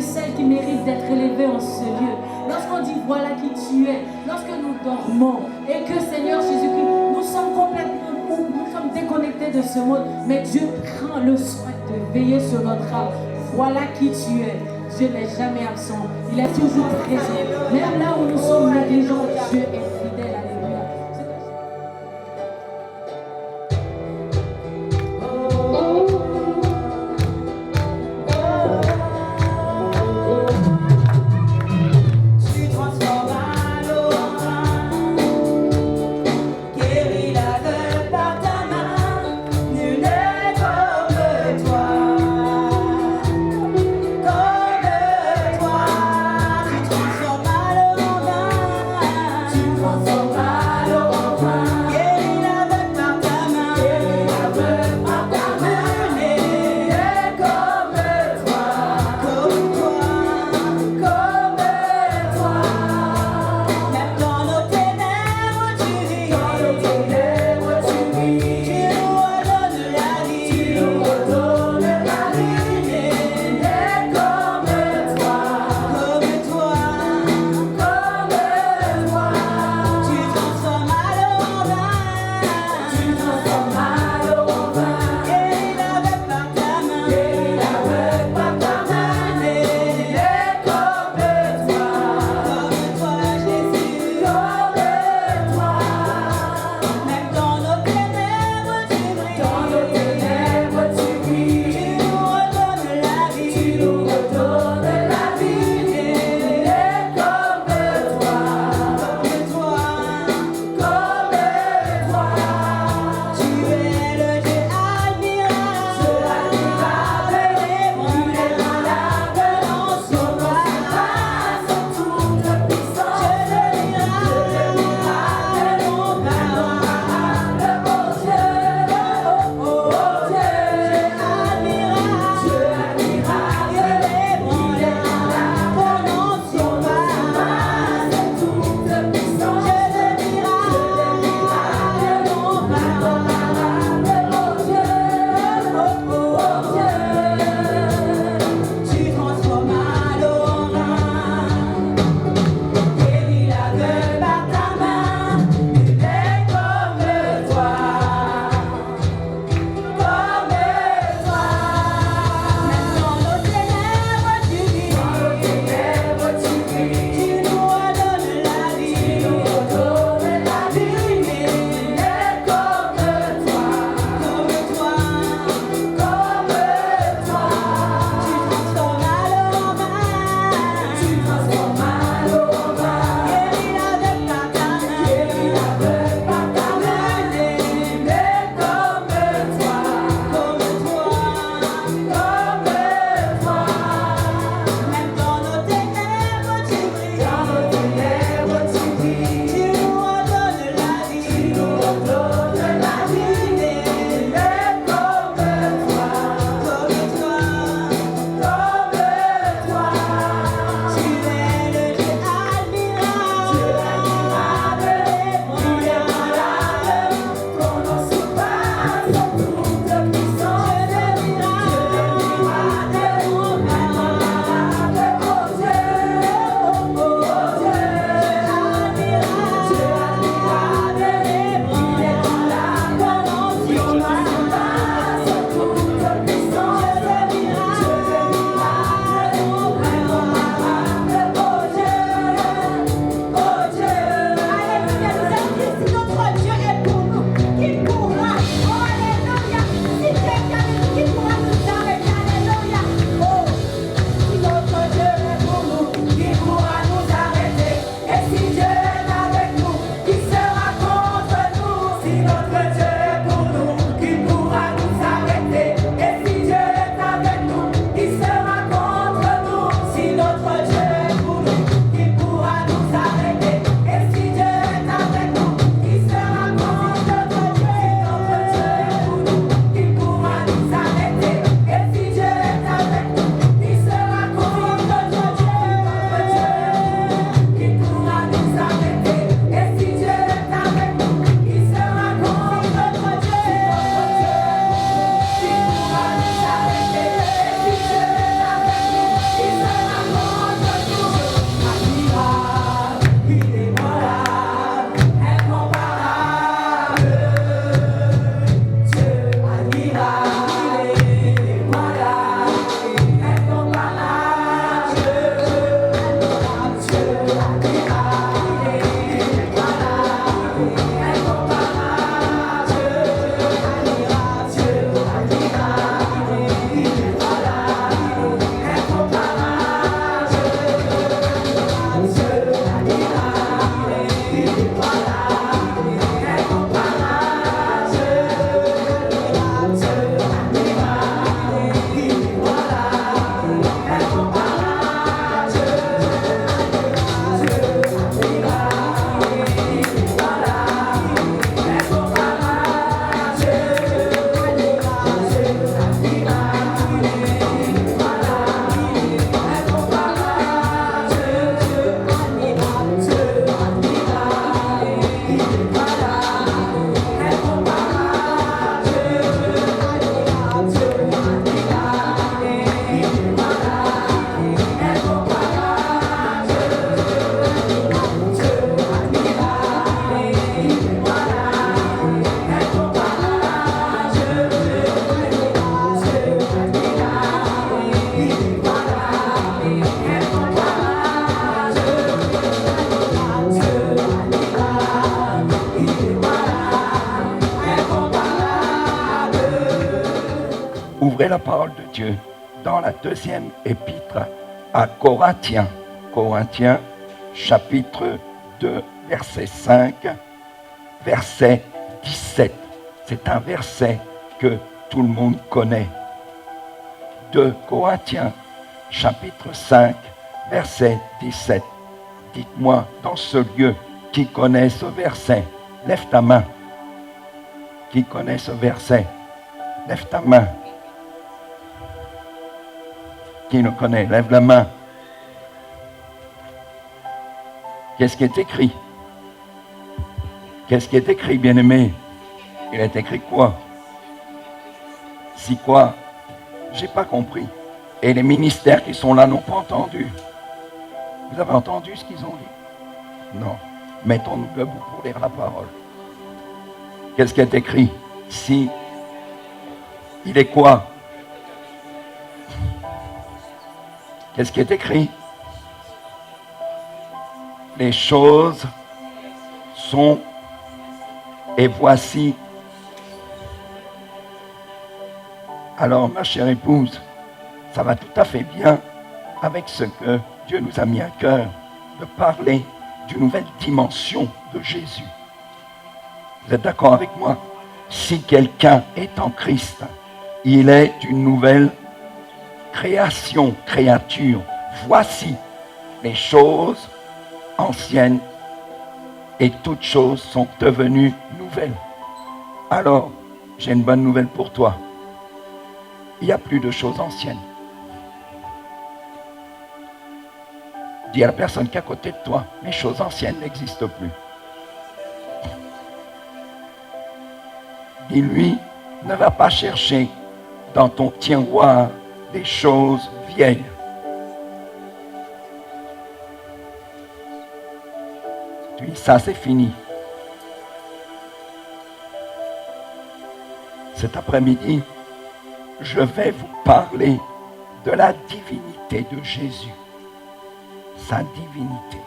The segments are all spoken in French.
et celle qui mérite d'être élevée en ce lieu. Lorsqu'on dit voilà qui tu es, lorsque nous dormons et que Seigneur Jésus-Christ, nous sommes complètement, nous sommes déconnectés de ce monde, mais Dieu prend le soin de veiller sur notre âme. Voilà qui tu es. Dieu n'est jamais absent. Il est toujours présent. Même là où nous sommes négligents, Dieu est fidèle. Alléluia. Ouvrez la parole de Dieu dans la deuxième épître à Corinthiens. Corinthiens, chapitre 2, verset 5, verset 17. C'est un verset que tout le monde connaît. 2 Corinthiens, chapitre 5, verset 17. Dites-moi, dans ce lieu, qui connaît ce verset? Lève ta main. Qui connaît ce verset? Lève ta main. Qui le connaît? Lève la main. Qu'est-ce qui est écrit? Qu'est-ce qui est écrit, bien-aimé? Il est écrit quoi? Si quoi? J'ai pas compris. Et les ministères qui sont là n'ont pas entendu. Vous avez entendu ce qu'ils ont dit? Non. Mettons-nous debout pour lire la parole. Qu'est-ce qui est écrit? Si il est quoi? Qu'est-ce qui est écrit? Les choses sont et voici. Alors, ma chère épouse, ça va tout à fait bien avec ce que Dieu nous a mis à cœur de parler d'une nouvelle dimension de Jésus. Vous êtes d'accord avec moi? Si quelqu'un est en Christ, il est une nouvelle création, créature. Voici les choses anciennes et toutes choses sont devenues nouvelles. Alors, j'ai une bonne nouvelle pour toi. Il n'y a plus de choses anciennes. Dis à la personne qui est à côté de toi, les choses anciennes n'existent plus. Dis-lui, ne va pas chercher dans ton tiroir des choses vieilles. Puis ça, c'est fini. Cet après-midi, je vais vous parler de la divinité de Jésus. Sa divinité.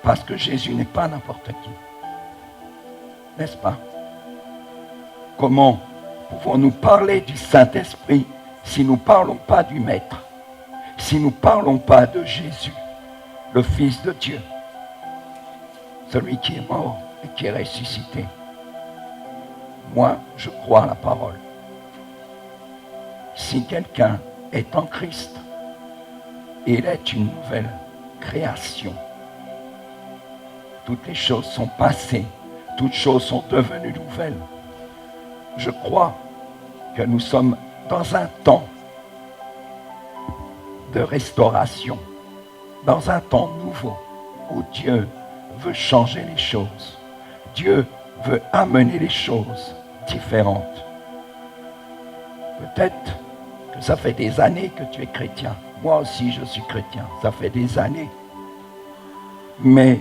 Parce que Jésus n'est pas n'importe qui. N'est-ce pas? Comment pouvons-nous parler du Saint-Esprit si nous ne parlons pas du Maître? Si nous ne parlons pas de Jésus, le Fils de Dieu, celui qui est mort et qui est ressuscité? Moi, je crois à la parole. Si quelqu'un est en Christ, il est une nouvelle création. Toutes les choses sont passées, toutes choses sont devenues nouvelles. Je crois que nous sommes dans un temps de restauration, dans un temps nouveau où Dieu veut changer les choses. Dieu veut amener les choses différentes. Peut-être que ça fait des années que tu es chrétien. Moi aussi, je suis chrétien. Ça fait des années. Mais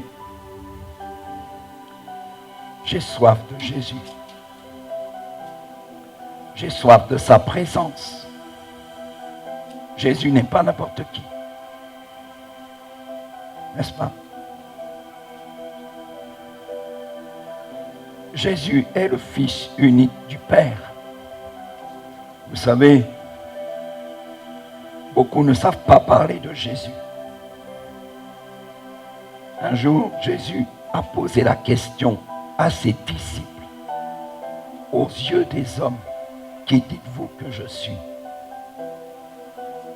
j'ai soif de Jésus. J'ai soif de sa présence. Jésus n'est pas n'importe qui. N'est-ce pas? Jésus est le Fils unique du Père. Vous savez, beaucoup ne savent pas parler de Jésus. Un jour, Jésus a posé la question à ses disciples. Aux yeux des hommes, qui dites-vous que je suis?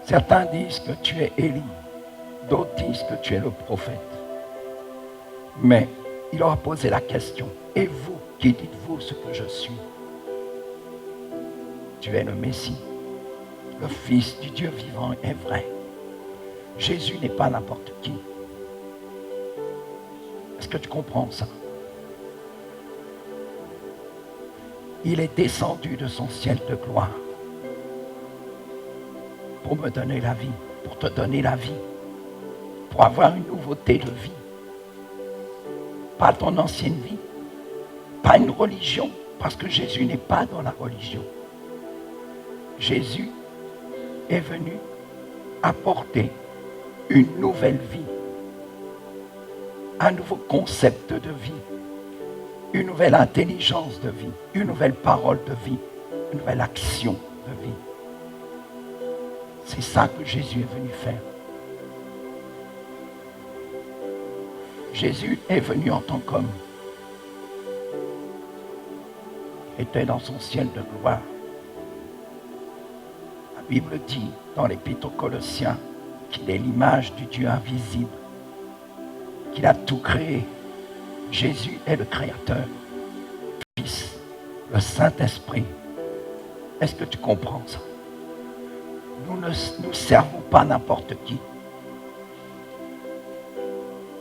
Certains disent que tu es Élie, d'autres disent que tu es le prophète. Mais il leur a posé la question. Et vous, qui dites-vous ce que je suis? Tu es le Messie, le Fils du Dieu vivant et vrai. Jésus n'est pas n'importe qui. Est-ce que tu comprends ça? Il est descendu de son ciel de gloire pour me donner la vie, pour te donner la vie, pour avoir une nouveauté de vie. Pas ton ancienne vie, pas une religion, parce que Jésus n'est pas dans la religion. Jésus est venu apporter une nouvelle vie, un nouveau concept de vie, une nouvelle intelligence de vie, une nouvelle parole de vie. une nouvelle action de vie. C'est ça que Jésus est venu faire. Jésus est venu en tant qu'homme. Il était dans son ciel de gloire. La Bible dit dans l'Épître aux Colossiens qu'il est l'image du Dieu invisible, qu'il a tout créé. Jésus est le Créateur, le Fils, le Saint-Esprit. Est-ce que tu comprends ça? Nous ne nous servons pas n'importe qui.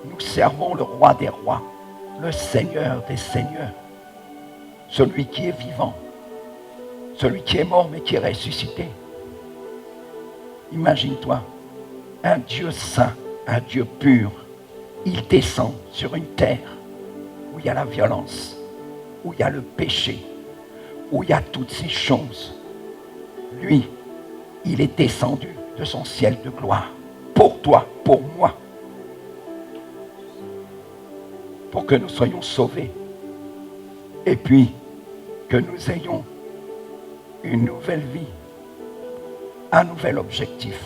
Nous servons le roi des rois, le Seigneur des seigneurs, celui qui est vivant, celui qui est mort mais qui est ressuscité. Imagine-toi, un Dieu saint, un Dieu pur, il descend sur une terre où il y a la violence, où il y a le péché, où il y a toutes ces choses. Lui, il est descendu de son ciel de gloire, pour toi, pour moi, pour que nous soyons sauvés, et puis que nous ayons une nouvelle vie, un nouvel objectif.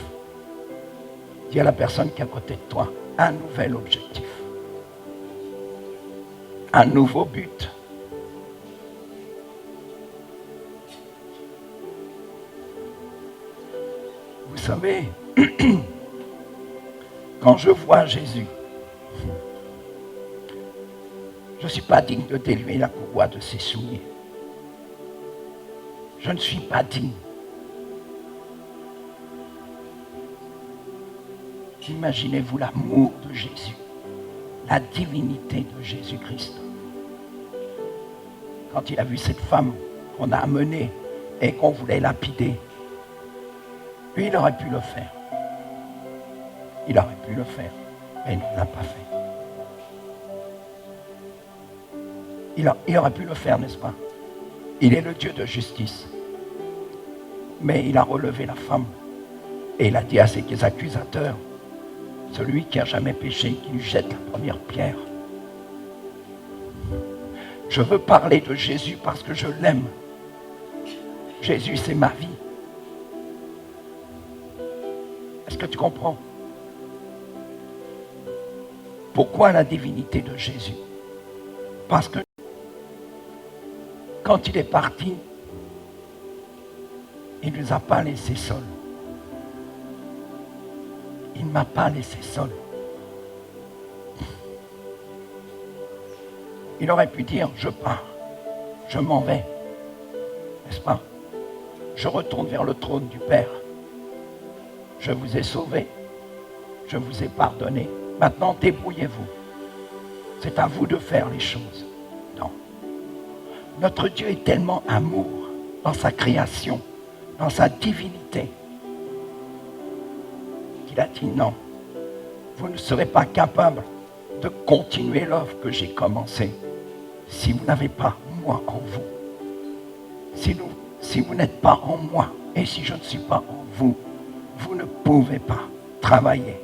Dis à la personne qui est à côté de toi, un nouvel objectif, un nouveau but. Vous savez, quand je vois Jésus, je ne suis pas digne de délever la courroie de ses souliers. Je ne suis pas digne. Imaginez-vous l'amour de Jésus, la divinité de Jésus-Christ. Quand il a vu cette femme qu'on a amenée et qu'on voulait lapider, lui, il aurait pu le faire. Il aurait pu le faire, mais il ne l'a pas fait. Il aurait pu le faire, n'est-ce pas? Il est le Dieu de justice. Mais il a relevé la femme. Et il a dit à ses accusateurs, celui qui n'a jamais péché, qui lui jette la première pierre. Je veux parler de Jésus parce que je l'aime. Jésus, c'est ma vie. Est-ce que tu comprends? Pourquoi la divinité de Jésus? Parce que quand il est parti, il ne nous a pas laissé seuls. Il ne m'a pas laissé seul. Il aurait pu dire, je pars, je m'en vais, n'est-ce pas? Je retourne vers le trône du Père. Je vous ai sauvé, je vous ai pardonné. Maintenant, débrouillez-vous. C'est à vous de faire les choses. Non. Notre Dieu est tellement amour dans sa création, dans sa divinité, qu'il a dit non, vous ne serez pas capable de continuer l'œuvre que j'ai commencée si vous n'avez pas moi en vous. Si vous n'êtes pas en moi et si je ne suis pas en vous, vous ne pouvez pas travailler.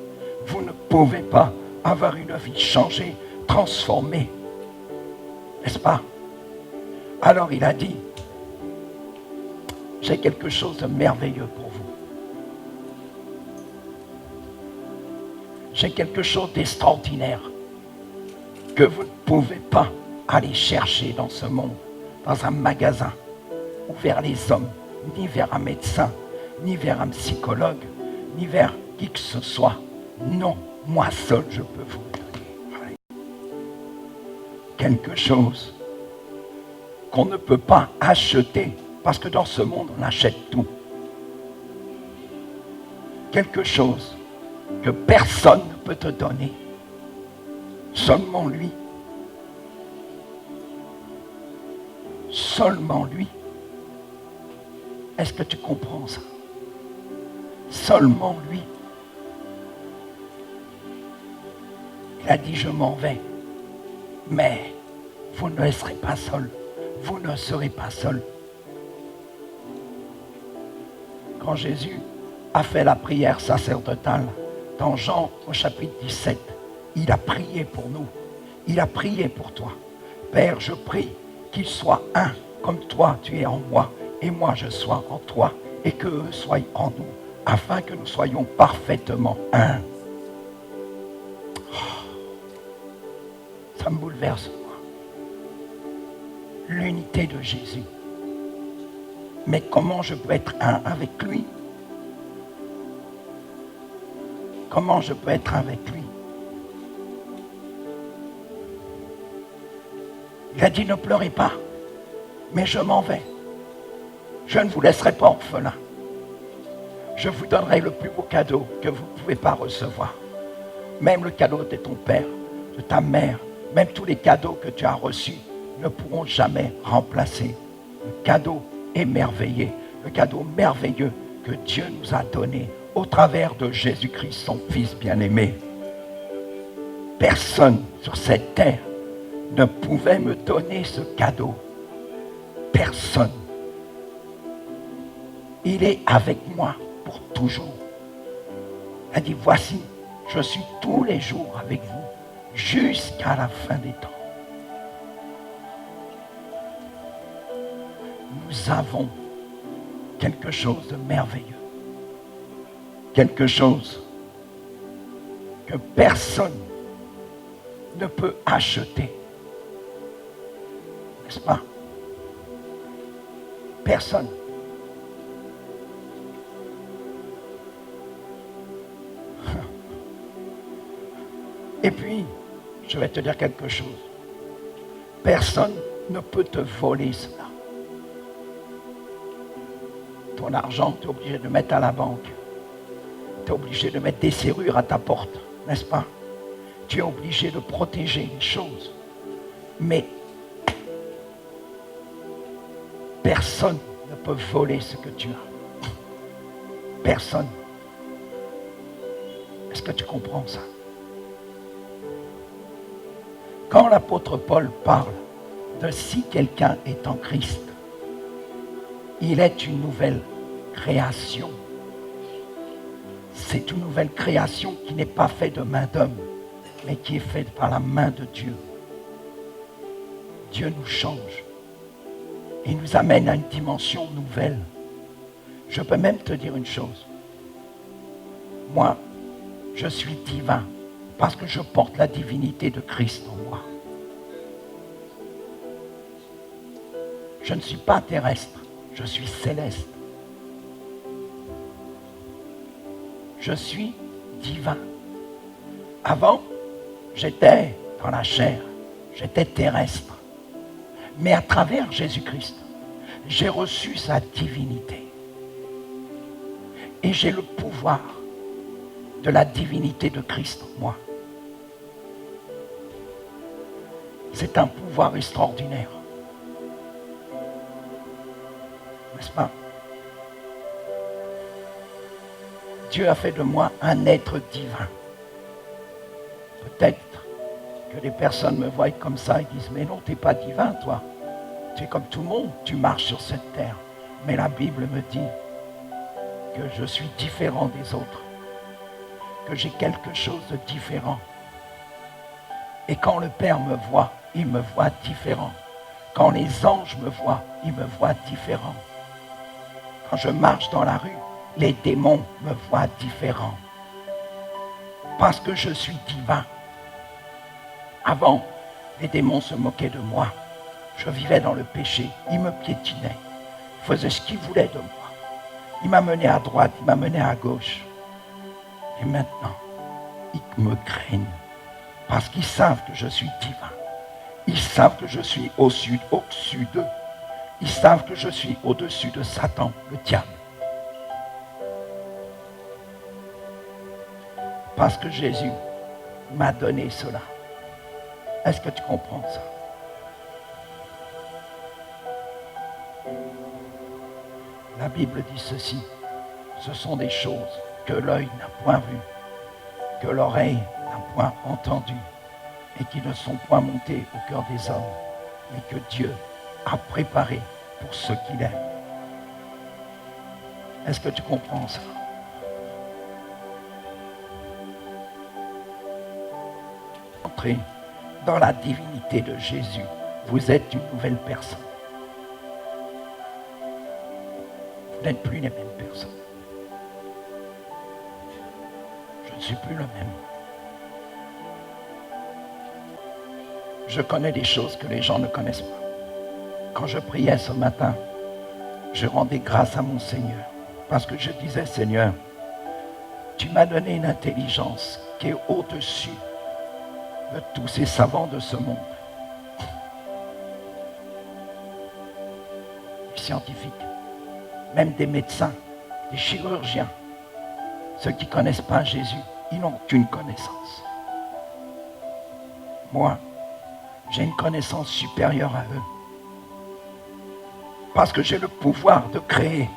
Vous ne pouvez pas avoir une vie changée, transformée. N'est-ce pas? Alors il a dit, j'ai quelque chose de merveilleux pour vous. J'ai quelque chose d'extraordinaire que vous ne pouvez pas aller chercher dans ce monde, dans un magasin, ou vers les hommes, ni vers un médecin, ni vers un psychologue, ni vers qui que ce soit. Non, moi seul je peux vous donner. Quelque chose qu'on ne peut pas acheter, parce que dans ce monde on achète tout. Quelque chose que personne ne peut te donner, seulement lui. Seulement lui. Est-ce que tu comprends ça? Seulement lui. Il a dit, je m'en vais, mais vous ne laisserez pas seul. Vous ne serez pas seul. Quand Jésus a fait la prière sacerdotale, dans Jean au chapitre 17, il a prié pour nous. Il a prié pour toi. Père, je prie qu'il soit un, comme toi tu es en moi, et moi je sois en toi, et qu'eux soient en nous, afin que nous soyons parfaitement un. Ça me bouleverse, moi. L'unité de Jésus. Mais comment je peux être un avec lui? Comment je peux être avec lui? Il a dit, ne pleurez pas, mais je m'en vais. Je ne vous laisserai pas orphelin. Je vous donnerai le plus beau cadeau que vous ne pouvez pas recevoir. Même le cadeau de ton père, de ta mère, même tous les cadeaux que tu as reçus ne pourront jamais remplacer le cadeau émerveillé, le cadeau merveilleux que Dieu nous a donné au travers de Jésus-Christ, son Fils bien-aimé. Personne sur cette terre ne pouvait me donner ce cadeau. Personne. Il est avec moi pour toujours. Il a dit, voici, je suis tous les jours avec vous jusqu'à la fin des temps. Nous avons quelque chose de merveilleux. Quelque chose que personne ne peut acheter. N'est-ce pas? Personne. Et puis, je vais te dire quelque chose. Personne ne peut te voler cela. Ton argent, tu es obligé de mettre à la banque. Tu es obligé de mettre des serrures à ta porte, n'est-ce pas? Tu es obligé de protéger les choses. Mais personne ne peut voler ce que tu as. Personne. Est-ce que tu comprends ça? Quand l'apôtre Paul parle de si quelqu'un est en Christ, il est une nouvelle création. C'est une nouvelle création qui n'est pas faite de main d'homme, mais qui est faite par la main de Dieu. Dieu nous change et nous amène à une dimension nouvelle. Je peux même te dire une chose. Moi, je suis divin parce que je porte la divinité de Christ en moi. Je ne suis pas terrestre, je suis céleste. Je suis divin. Avant, j'étais dans la chair, j'étais terrestre. Mais à travers Jésus-Christ, j'ai reçu sa divinité. Et j'ai le pouvoir de la divinité de Christ en moi. C'est un pouvoir extraordinaire. N'est-ce pas? Dieu a fait de moi un être divin. Peut-être que les personnes me voient comme ça et disent, mais non, tu n'es pas divin, toi. Tu es comme tout le monde, tu marches sur cette terre. Mais la Bible me dit que je suis différent des autres, que j'ai quelque chose de différent. Et quand le Père me voit, il me voit différent. Quand les anges me voient, ils me voient différent. Quand je marche dans la rue, les démons me voient différent. Parce que je suis divin. Avant, les démons se moquaient de moi. Je vivais dans le péché. Ils me piétinaient. Ils faisaient ce qu'ils voulaient de moi. Ils m'amenaient à droite, ils m'amenaient à gauche. Et maintenant, ils me craignent. Parce qu'ils savent que je suis divin. Ils savent que je suis au-dessus d'eux. Ils savent que je suis au-dessus de Satan, le diable. Parce que Jésus m'a donné cela. Est-ce que tu comprends ça? La Bible dit ceci. Ce sont des choses que l'œil n'a point vues, que l'oreille n'a point entendues, et qui ne sont point montées au cœur des hommes, mais que Dieu a préparé pour ceux qu'il aime. Est-ce que tu comprends ça? Entrez dans la divinité de Jésus. Vous êtes une nouvelle personne. Vous n'êtes plus les mêmes personnes. Je ne suis plus le même. Je connais des choses que les gens ne connaissent pas. Quand je priais ce matin, je rendais grâce à mon Seigneur. Parce que je disais, Seigneur, tu m'as donné une intelligence qui est au-dessus de tous ces savants de ce monde. Les scientifiques, même des médecins, des chirurgiens, ceux qui ne connaissent pas Jésus, ils n'ont aucune connaissance. Moi, j'ai une connaissance supérieure à eux. Parce que j'ai le pouvoir de créer.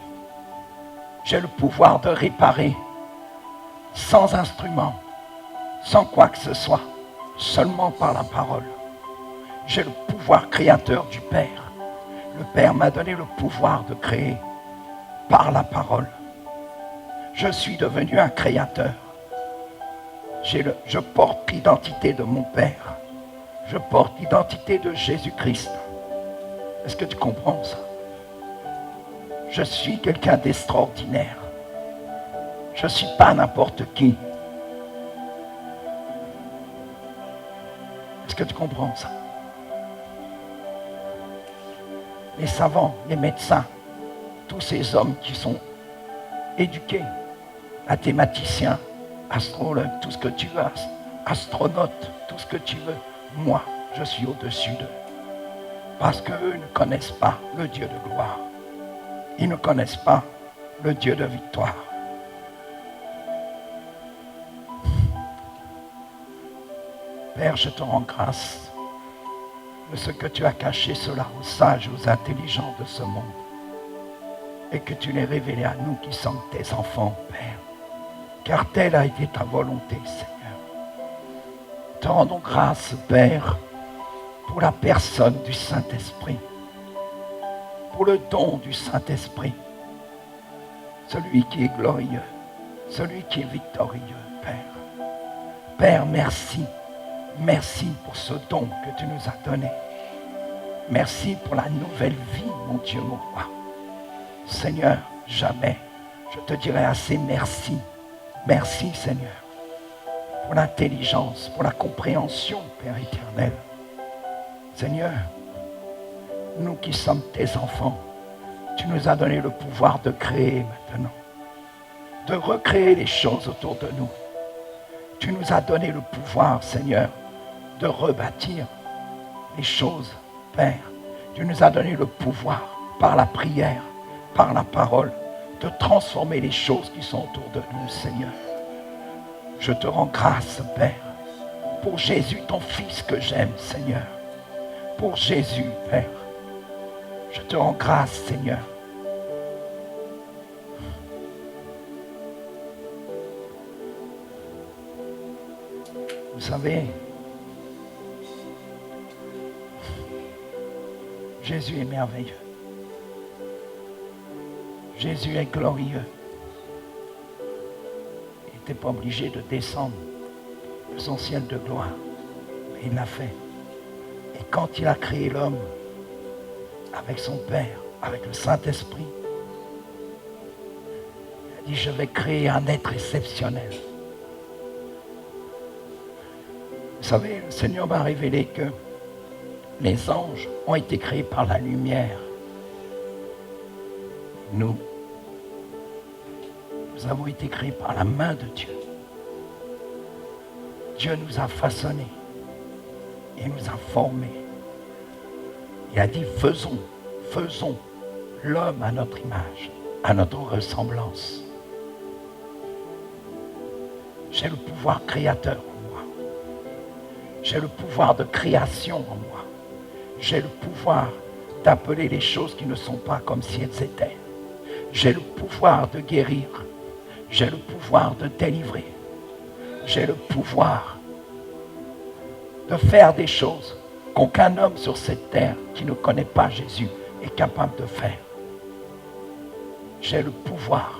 J'ai le pouvoir de réparer. Sans instrument. Sans quoi que ce soit. Seulement par la parole. J'ai le pouvoir créateur du Père. Le Père m'a donné le pouvoir de créer. Par la parole. Je suis devenu un créateur. Je porte l'identité de mon Père. Je porte l'identité de Jésus-Christ. Est-ce que tu comprends ça? Je suis quelqu'un d'extraordinaire. Je ne suis pas n'importe qui. Est-ce que tu comprends ça? Les savants, les médecins, tous ces hommes qui sont éduqués, mathématiciens, astrologues, tout ce que tu veux, astronautes, tout ce que tu veux, moi, je suis au-dessus d'eux. Parce qu'eux ne connaissent pas le Dieu de gloire. Ils ne connaissent pas le Dieu de victoire. Père, je te rends grâce de ce que tu as caché cela aux sages et aux intelligents de ce monde. Et que tu l'aies révélé à nous qui sommes tes enfants, Père. Car telle a été ta volonté, Seigneur. Te rendons grâce, Père, pour la personne du Saint-Esprit. Pour le don du Saint-Esprit. Celui qui est glorieux. Celui qui est victorieux, Père. Père, merci. Merci pour ce don que tu nous as donné. Merci pour la nouvelle vie, mon Dieu, mon roi. Seigneur, jamais je te dirai assez merci. Merci, Seigneur, pour l'intelligence, pour la compréhension, Père éternel. Seigneur, nous qui sommes tes enfants, tu nous as donné le pouvoir de créer maintenant, de recréer les choses autour de nous. Tu nous as donné le pouvoir, Seigneur, de rebâtir les choses, Père. Tu nous as donné le pouvoir, par la prière, par la parole, de transformer les choses qui sont autour de nous, Seigneur. Je te rends grâce, Père, pour Jésus, ton Fils que j'aime, Seigneur. Pour Jésus, Père. Je te rends grâce, Seigneur. Vous savez, Jésus est merveilleux. Jésus est glorieux. Il n'était pas obligé de descendre de son ciel de gloire, mais il l'a fait. Et quand il a créé l'homme avec son Père, avec le Saint-Esprit, il a dit, je vais créer un être exceptionnel. Vous savez, le Seigneur m'a révélé que les anges ont été créés par la lumière. Nous avons été créés par la main de Dieu. Dieu nous a façonnés. Il nous a formés. Il a dit, faisons l'homme à notre image, à notre ressemblance. J'ai le pouvoir créateur en moi. J'ai le pouvoir de création en moi. J'ai le pouvoir d'appeler les choses qui ne sont pas comme si elles étaient. J'ai le pouvoir de guérir. J'ai le pouvoir de délivrer. J'ai le pouvoir de faire des choses qu'aucun homme sur cette terre qui ne connaît pas Jésus est capable de faire. J'ai le pouvoir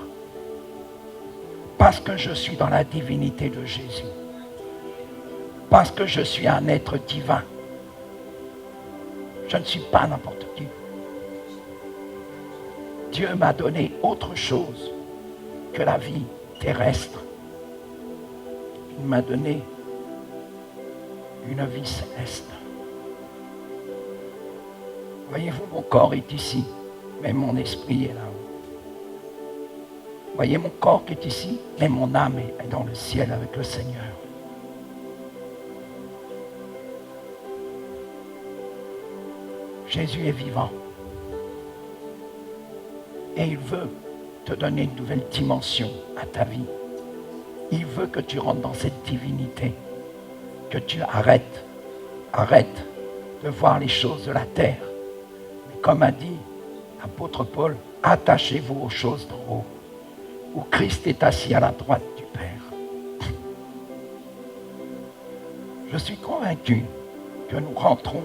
parce que je suis dans la divinité de Jésus. Parce que je suis un être divin. Je ne suis pas n'importe qui. Dieu m'a donné autre chose que la vie terrestre. Il m'a donné une vie céleste. Voyez-vous, mon corps est ici, mais mon esprit est là-haut. Voyez, mon corps qui est ici, mais mon âme est dans le ciel avec le Seigneur. Jésus est vivant. Et il veut te donner une nouvelle dimension à ta vie. Il veut que tu rentres dans cette divinité. Que tu arrêtes de voir les choses de la terre. Mais comme a dit l'apôtre Paul, attachez-vous aux choses d'en haut, où Christ est assis à la droite du Père. Je suis convaincu que nous rentrons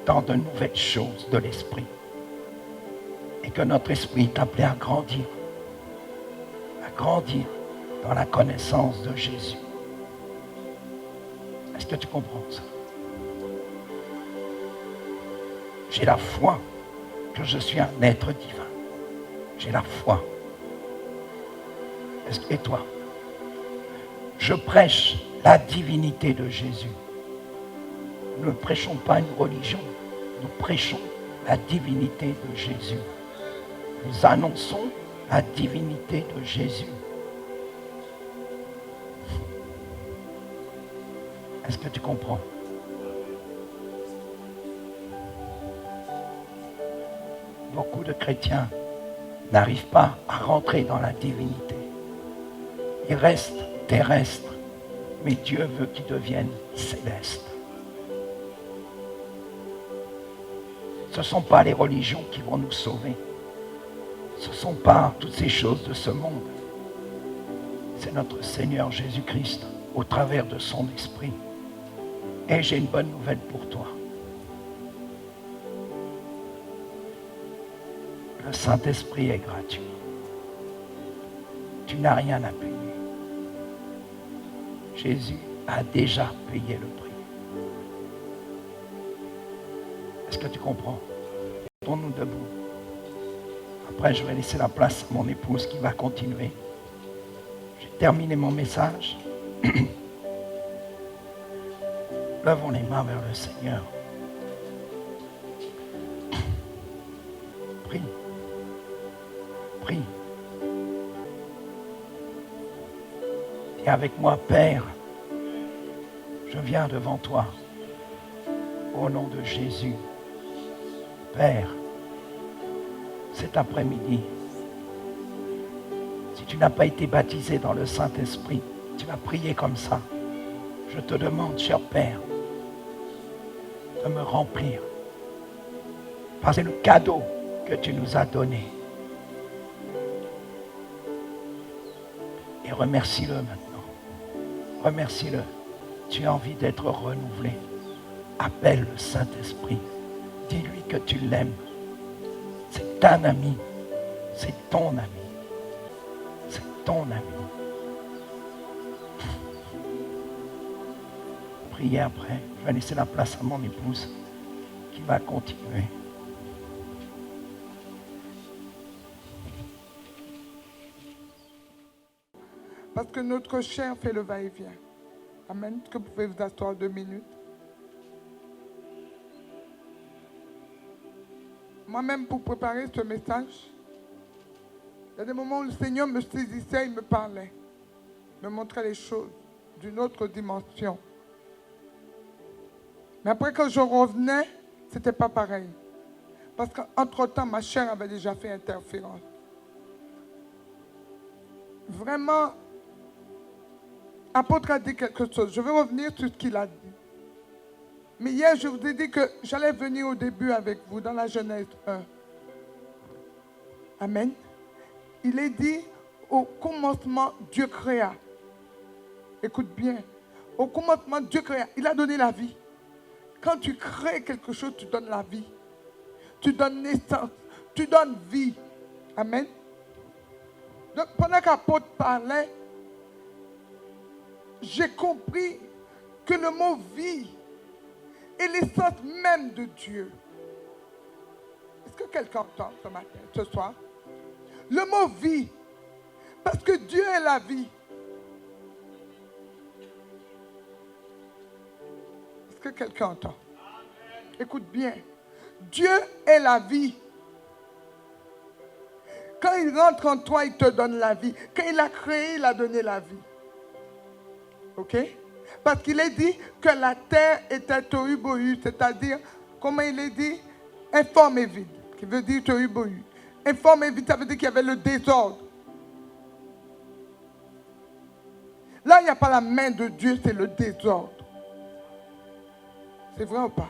dans de nouvelles choses de l'esprit. Et que notre esprit est appelé à grandir dans la connaissance de Jésus. Est-ce que tu comprends ça? J'ai la foi que je suis un être divin. J'ai la foi. Et toi? Je prêche la divinité de Jésus. Nous ne prêchons pas une religion, nous prêchons la divinité de Jésus. Nous annonçons la divinité de Jésus. Est-ce que tu comprends? Beaucoup de chrétiens n'arrivent pas à rentrer dans la divinité. Ils restent terrestres, mais Dieu veut qu'ils deviennent célestes. Ce ne sont pas les religions qui vont nous sauver. Ce ne sont pas toutes ces choses de ce monde. C'est notre Seigneur Jésus-Christ au travers de son esprit. Et j'ai une bonne nouvelle pour toi. Le Saint-Esprit est gratuit. Tu n'as rien à payer. Jésus a déjà payé le prix. Est-ce que tu comprends? Mettons-nous debout. Après, je vais laisser la place à mon épouse qui va continuer. J'ai terminé mon message. Levons les mains vers le Seigneur. Prie. Prie. Et avec moi, Père, je viens devant toi. Au nom de Jésus. Père, cet après-midi, si tu n'as pas été baptisé dans le Saint-Esprit, tu vas prier comme ça. Je te demande, cher Père, de me remplir. Parce que c'est le cadeau que tu nous as donné. Et remercie-le maintenant. Remercie-le. Tu as envie d'être renouvelé. Appelle le Saint-Esprit. Dis-lui que tu l'aimes. C'est un ami. C'est ton ami. C'est ton ami. Priez après. Je vais laisser la place à mon épouse qui va continuer. Parce que notre chair fait le va-et-vient. Amen. Est-ce que vous pouvez vous asseoir 2 minutes? Moi-même, pour préparer ce message, il y a des moments où le Seigneur me saisissait, il me parlait, me montrait les choses d'une autre dimension. Mais après, quand je revenais, ce n'était pas pareil. Parce qu'entre-temps, ma chair avait déjà fait interférence. Vraiment, l'apôtre a dit quelque chose. Je vais revenir sur ce qu'il a dit. Mais hier, je vous ai dit que j'allais venir au début avec vous dans la Genèse 1. Amen. Il est dit, au commencement, Dieu créa. Écoute bien. Au commencement, Dieu créa. Il a donné la vie. Quand tu crées quelque chose, tu donnes la vie. Tu donnes naissance. Tu donnes vie. Amen. Donc, pendant qu'apôtre parlait, j'ai compris que le mot vie est l'essence même de Dieu. Est-ce que quelqu'un entend ce matin, ce soir? Le mot vie. Parce que Dieu est la vie. Est-ce que quelqu'un entend? Écoute bien. Dieu est la vie. Quand il rentre en toi, il te donne la vie. Quand il a créé, il a donné la vie. Ok? Parce qu'il est dit que la terre était tohu-bohu, c'est-à-dire, comment il est dit? Informe et vide, qui veut dire tohu-bohu. Informe et vide, ça veut dire qu'il y avait le désordre. Là, il n'y a pas la main de Dieu, c'est le désordre. C'est vrai ou pas?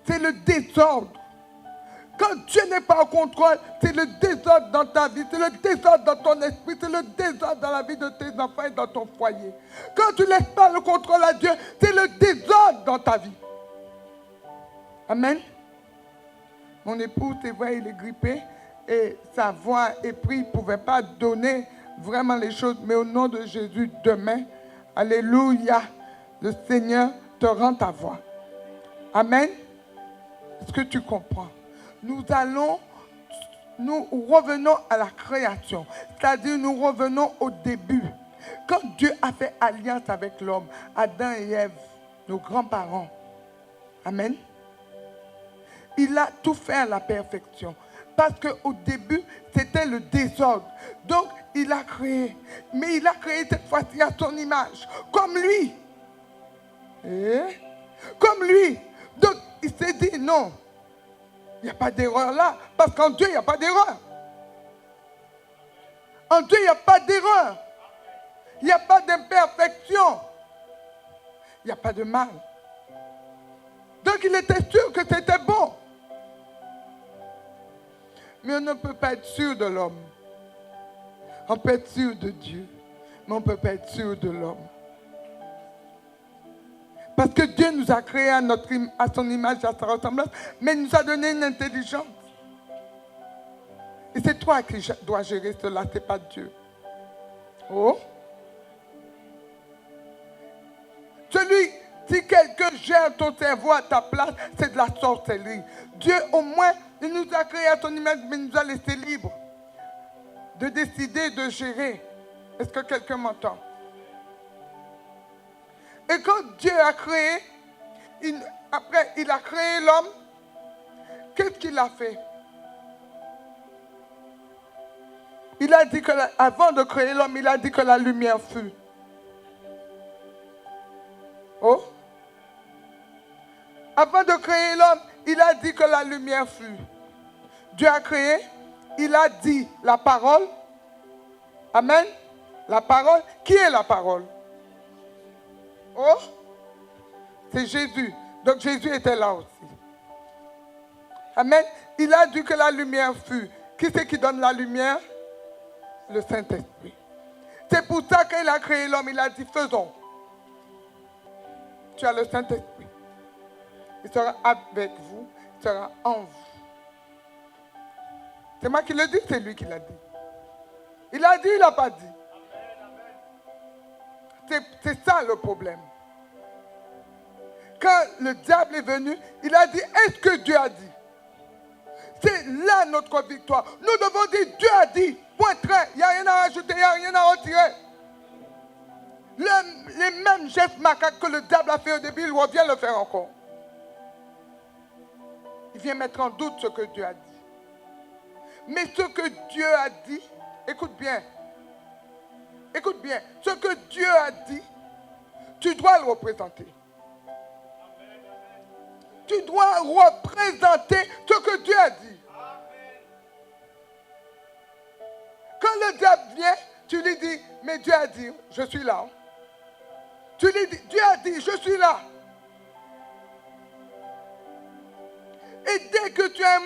C'est le désordre. Quand Dieu n'est pas au contrôle, c'est le désordre dans ta vie, c'est le désordre dans ton esprit, c'est le désordre dans la vie de tes enfants et dans ton foyer. Quand tu ne laisses pas le contrôle à Dieu, c'est le désordre dans ta vie. Amen. Mon époux, c'est vrai, il est grippé et sa voix et puis il ne pouvait pas donner vraiment les choses. Mais au nom de Jésus, demain, alléluia, le Seigneur te rend ta voix. Amen. Est-ce que tu comprends? Nous revenons à la création. C'est-à-dire, nous revenons au début. Quand Dieu a fait alliance avec l'homme, Adam et Ève, nos grands-parents. Amen. Il a tout fait à la perfection. Parce qu'au début, c'était le désordre. Donc, il a créé. Mais il a créé cette fois-ci à son image. Comme lui. Comme lui. Donc, il s'est dit non. Il n'y a pas d'erreur là. Parce qu'en Dieu, il n'y a pas d'erreur. En Dieu, il n'y a pas d'erreur. Il n'y a pas d'imperfection. Il n'y a pas de mal. Donc, il était sûr que c'était bon. Mais on ne peut pas être sûr de l'homme. On peut être sûr de Dieu, mais on ne peut pas être sûr de l'homme. Parce que Dieu nous a créés à son image, à sa ressemblance, mais il nous a donné une intelligence. Et c'est toi qui dois gérer cela, ce n'est pas Dieu. Oh. Si quelqu'un gère ton cerveau à ta place, c'est de la sorcellerie. Dieu, au moins, il nous a créés à son image, mais il nous a laissé libres de décider, de gérer. Est-ce que quelqu'un m'entend? Et quand Dieu a créé, après il a créé l'homme, qu'est-ce qu'il a fait? Il a dit que, avant de créer l'homme, il a dit que la lumière fut. Oh? Avant de créer l'homme, il a dit que la lumière fut. Dieu a créé, il a dit la parole. Amen. La parole. Qui est la parole? Oh, c'est Jésus. Donc Jésus était là aussi. Amen. Il a dit que la lumière fut. Qui c'est qui donne la lumière? Le Saint-Esprit. C'est pour ça qu'il a créé l'homme. Il a dit faisons. Tu as le Saint-Esprit. Il sera avec vous. Il sera en vous. C'est moi qui le dis, c'est lui qui l'a dit. Il a dit, il n'a pas dit. C'est ça le problème. Quand le diable est venu, il a dit, est-ce que Dieu a dit? C'est là notre victoire. Nous devons dire, Dieu a dit, point trait, il n'y a rien à rajouter, il n'y a rien à retirer. Les mêmes gestes macaques que le diable a fait au début, il revient le faire encore. Il vient mettre en doute ce que Dieu a dit. Mais ce que Dieu a dit, écoute bien, ce que Dieu a dit, tu dois le représenter. Tu dois représenter ce que Dieu a dit. Quand le diable vient, tu lui dis, mais Dieu a dit, je suis là. Tu lui dis, Dieu a dit, je suis là. Et dès que tu as le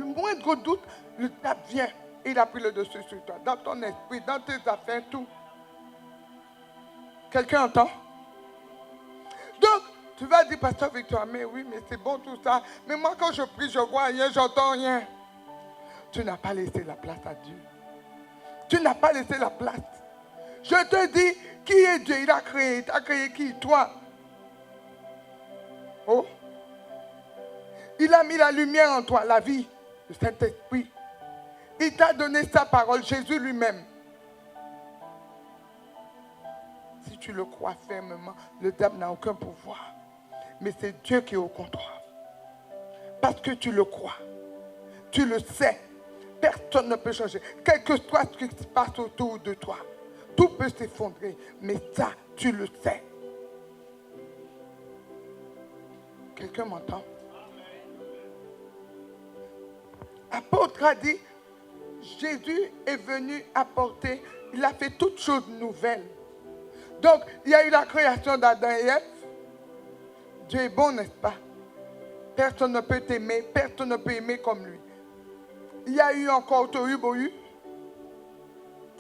moindre doute, le diable vient et il a pris le dessus sur toi, dans ton esprit, dans tes affaires, tout. Quelqu'un entend? Donc, tu vas dire, pasteur Victor, mais oui, mais c'est bon tout ça. Mais moi, quand je prie, je vois rien, j'entends rien. Tu n'as pas laissé la place à Dieu. Tu n'as pas laissé la place. Je te dis, qui est Dieu? Il a créé. Tu as créé qui? Toi. Oh. Il a mis la lumière en toi, la vie, le Saint-Esprit. Il t'a donné sa parole, Jésus lui-même. Si tu le crois fermement, le diable n'a aucun pouvoir. Mais c'est Dieu qui est au contrôle. Parce que tu le crois. Tu le sais. Personne ne peut changer. Quel que soit ce qui se passe autour de toi, tout peut s'effondrer. Mais ça, tu le sais. Quelqu'un m'entend? L'apôtre a dit, Jésus est venu apporter, il a fait toutes choses nouvelles. Donc, il y a eu la création d'Adam et Ève. Dieu est bon, n'est-ce pas? Personne ne peut t'aimer, personne ne peut aimer comme lui. Il y a eu encore tohu-bohu,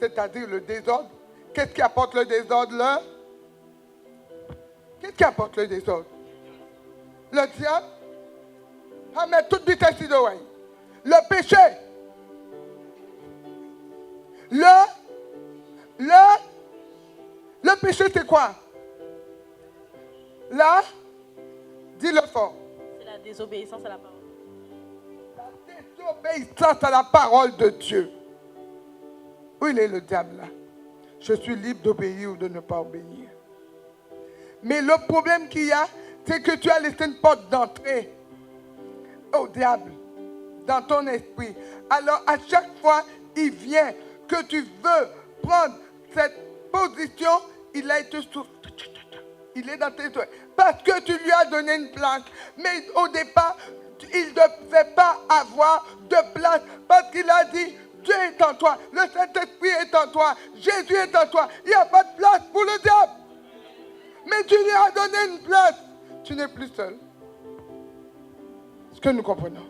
c'est-à-dire le désordre. Qu'est-ce qui apporte le désordre là? Qu'est-ce qui apporte le désordre? Le diable? Ah, mais toute vitesse de ouais. Le péché. Le péché, c'est quoi? Là, dis-le fort. C'est la désobéissance à la parole. La désobéissance à la parole de Dieu. Où il est le diable là? Je suis libre d'obéir ou de ne pas obéir. Mais le problème qu'il y a, c'est que tu as laissé une porte d'entrée au diable dans ton esprit. Alors à chaque fois, il vient que tu veux prendre cette position, il a été souffle. Il est dans tes oreilles. Parce que tu lui as donné une place. Mais au départ, il ne devait pas avoir de place. Parce qu'il a dit, Dieu est en toi. Le Saint-Esprit est en toi. Jésus est en toi. Il n'y a pas de place pour le diable. Mais tu lui as donné une place. Tu n'es plus seul. Est-ce que nous comprenons?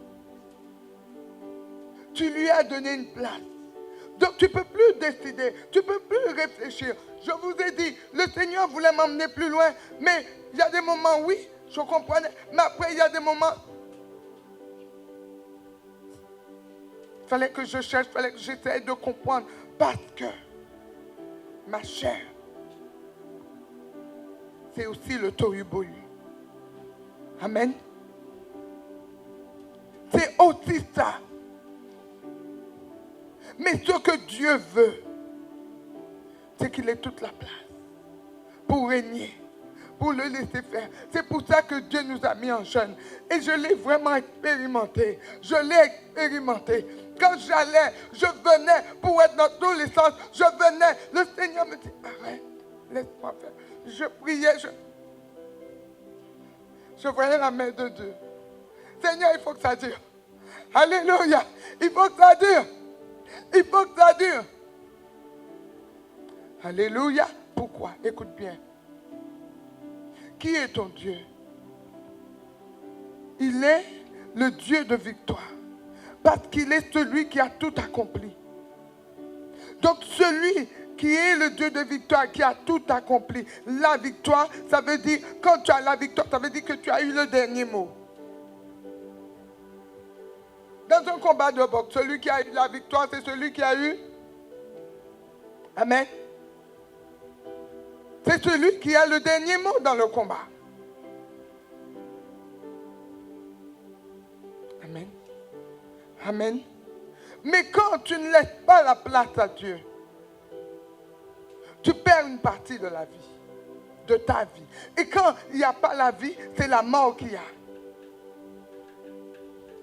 Tu lui as donné une place. Donc tu ne peux plus décider, tu ne peux plus réfléchir. Je vous ai dit, le Seigneur voulait m'emmener plus loin, mais il y a des moments, oui, je comprenais, mais après il y a des moments, il fallait que je cherche, il fallait que j'essaie de comprendre, parce que ma chair, c'est aussi le tohu-bohu. Amen. C'est aussi ça. Mais ce que Dieu veut, c'est qu'il ait toute la place pour régner, pour le laisser faire. C'est pour ça que Dieu nous a mis en jeûne. Et je l'ai vraiment expérimenté. Je l'ai expérimenté. Quand j'allais, je venais pour être dans tous les sens. Je venais. Le Seigneur me dit, arrête, laisse-moi faire. Je priais, je voyais la main de Dieu. Seigneur, il faut que ça dure. Alléluia. Il faut que ça dure. Il faut que ça dure. Alléluia. Pourquoi? Écoute bien. Qui est ton Dieu? Il est le Dieu de victoire. Parce qu'il est celui qui a tout accompli. Donc celui qui est le Dieu de victoire, qui a tout accompli. La victoire, ça veut dire, quand tu as la victoire, ça veut dire que tu as eu le dernier mot. Dans un combat de boxe, celui qui a eu la victoire, c'est celui qui a eu. Amen. C'est celui qui a le dernier mot dans le combat. Amen. Amen. Mais quand tu ne laisses pas la place à Dieu, tu perds une partie de la vie, de ta vie. Et quand il n'y a pas la vie, c'est la mort qu'il y a.